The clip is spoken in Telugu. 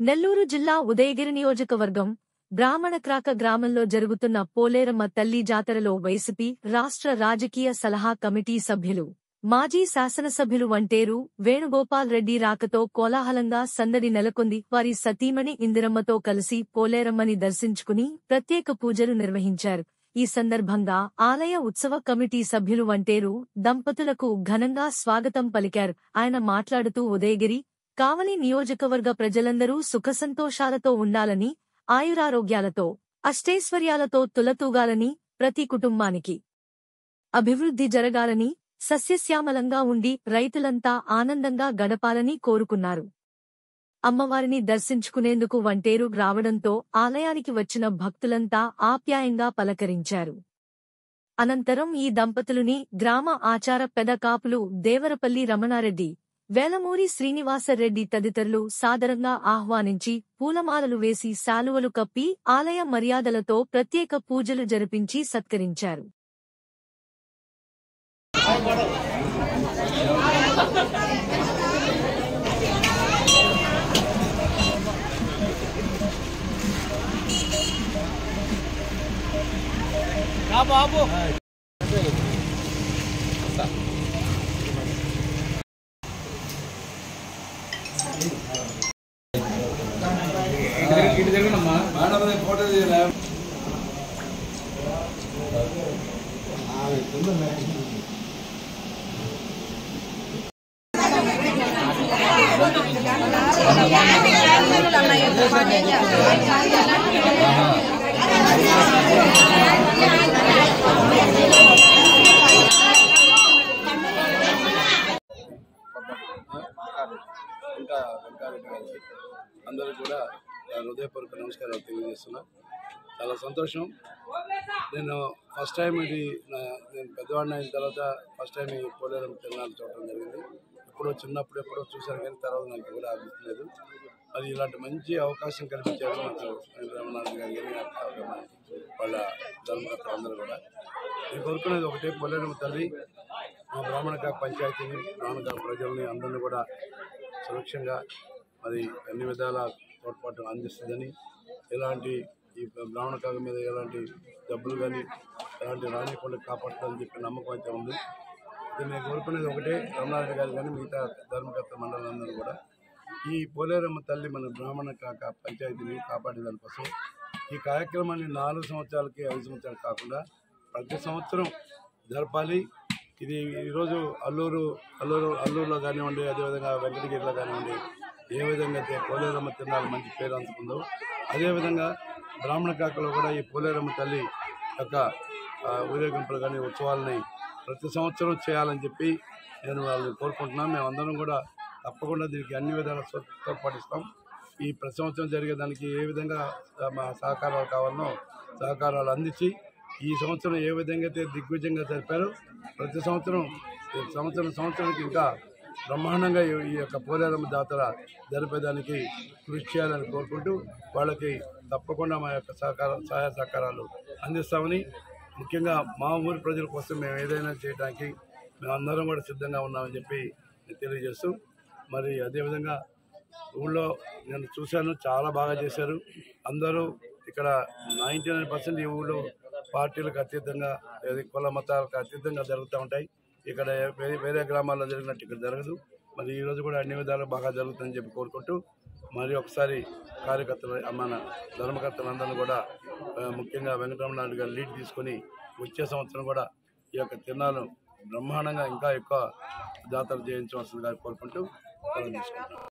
నెల్లూరు జిల్లా ఉదయగిరి నియోజకవర్గం బ్రాహ్మణక్రాక గ్రామంలో జరుగుతున్న పోలేరమ్మ తల్లి జాతరలో వైసీపీ రాష్ట్ర రాజకీయ సలహా కమిటీ సభ్యులు మాజీ శాసనసభ్యులు వంటేరు వేణుగోపాల్ రెడ్డి రాకతో కోలాహలంగా సందడి నెలకొంది. వారి సతీమణి ఇందిరమ్మతో కలిసి పోలేరమ్మని దర్శించుకుని ప్రత్యేక పూజలు నిర్వహించారు. ఈ సందర్భంగా ఆలయ ఉత్సవ కమిటీ సభ్యులు వంటేరు దంపతులకు ఘనంగా స్వాగతం పలికారు. ఆయన మాట్లాడుతూ ఉదయగిరి, కావలి నియోజకవర్గ ప్రజలందరూ సుఖసంతోషాలతో ఉండాలని, ఆయురారోగ్యాలతో, అష్టైశ్వర్యాలతో తులతూగాలని, ప్రతి కుటుంబానికి అభివృద్ధి జరగాలని, సస్యశ్యామలంగా ఉండి రైతులంతా ఆనందంగా గడపాలని కోరుకున్నారు. అమ్మవారిని దర్శించుకునేందుకు వంటేరు రావడంతో ఆలయానికి వచ్చిన భక్తులంతా ఆప్యాయంగా పలకరించారు. అనంతరం ఈ దంపతులుని గ్రామ ఆచార పెదకాపులు దేవరపల్లి రమణారెడ్డి, వేలమూరి శ్రీనివాసరెడ్డి తదితరులు సాదరంగా ఆహ్వానించి పూలమాలలు వేసి శాలువలు కప్పి ఆలయ మర్యాదలతో ప్రత్యేక పూజలు జరిపించి సత్కరించారు. బాబు ఇటు జరగనమ్మా ఫోటో తీయలే ఇంకా వెంకారెడ్డి గారికి అందరూ కూడా హృదయపూర్వక నమస్కారాలు తెలియజేస్తున్నా. చాలా సంతోషం. నేను ఫస్ట్ టైం నేను పెద్దవాడిని అయిన తర్వాత ఫస్ట్ టైం ఈ పోలేరమ్మ తిరునాళ్ళు చూడటం జరిగింది. ఎప్పుడో చిన్నప్పుడు ఎప్పుడో చూశాను కానీ తర్వాత నాకు కూడా అనిపించలేదు. అది ఇలాంటి మంచి అవకాశం కల్పించారు నాకు రమణారెడ్డి గారు కానీ వాళ్ళ ధర్మకర్తలు అందరూ కూడా. నేను కోరుకునేది ఒకటే, పోలేరమ్మ తల్లి మా బ్రాహ్మణక పంచాయతీని, బ్రాహ్మణక ప్రజల్ని అందరినీ కూడా సురక్షంగా మరి అన్ని విధాల తోడ్పాటు అందిస్తుందని, ఎలాంటి ఈ బ్రాహ్మణకాగ మీద ఎలాంటి డబ్బులు కానీ ఎలాంటి రానికుండా కాపాడుతుందని చెప్పి నమ్మకం అయితే ఉంది. నేను కోరుకునేది ఒకటే, రమణారెడ్డి గారు కానీ మిగతా ధర్మకర్త మండలందరూ కూడా ఈ పోలేరమ్మ తల్లి మన బ్రాహ్మణకాక పంచాయతీని కాపాడే దానికోసం ఈ కార్యక్రమాన్ని 4 సంవత్సరాలకి 5 సంవత్సరాలు కాకుండా ప్రతి సంవత్సరం జరపాలి. ఇది ఈరోజు అల్లూరులో కానివ్వండి, అదేవిధంగా వెంకటగిరిలో కానివ్వండి, ఏ విధంగా అయితే పోలేరమ్మ తిరునాళ్ళు మంచి పేరు అందుకుందో అదేవిధంగా బ్రాహ్మణకాకలో కూడా ఈ పోలేరమ్మ తల్లి యొక్క ఊరేగింపులు కానీ ఉత్సవాలని ప్రతి సంవత్సరం చేయాలని చెప్పి నేను వాళ్ళని కోరుకుంటున్నాను. మేమందరం కూడా తప్పకుండా దీనికి అన్ని విధాల తోడ్పాటిస్తాం. ఈ ప్రతి సంవత్సరం జరిగేదానికి ఏ విధంగా మా సహకారాలు కావాలనో సహకారాలు అందించి ఈ సంవత్సరం ఏ విధంగా అయితే దిగ్విజయంగా జరిపారో ప్రతి సంవత్సరానికి ఇంకా బ్రహ్మాండంగా ఈ యొక్క పోలేరమ్మ జాతర జరిపేదానికి కృషి చేయాలని కోరుకుంటూ వాళ్ళకి తప్పకుండా మా యొక్క సహాయ సహకారాలు అందిస్తామని, ముఖ్యంగా మా ఊరి ప్రజల కోసం మేము ఏదైనా చేయడానికి మేమందరం కూడా సిద్ధంగా ఉన్నామని చెప్పి తెలియజేస్తూ, మరి అదేవిధంగా ఊళ్ళో నేను చూశాను, చాలా బాగా చేశారు అందరూ. ఇక్కడ 99% ఈ ఊళ్ళో పార్టీలకు అతీతంగా, కుల మతాలకు అతీతంగా జరుగుతూ ఉంటాయి. ఇక్కడ వేరే గ్రామాల్లో జరిగినట్టు ఇక్కడ జరగదు. మరి ఈరోజు కూడా అన్ని విధాలు బాగా జరుగుతుందని చెప్పి కోరుకుంటూ, మరి ఒకసారి కార్యకర్తలు మన ధర్మకర్తలందరినీ కూడా ముఖ్యంగా వెంకటరమణారెడ్డి గారు లీడ్ తీసుకొని వచ్చే సంవత్సరం కూడా ఈ యొక్క తిరునాళ్ళు బ్రహ్మాండంగా ఇంకా ఎక్కువ జాతర చేయించవలసిందిగా కోరుకుంటూ తీసుకుంటాం.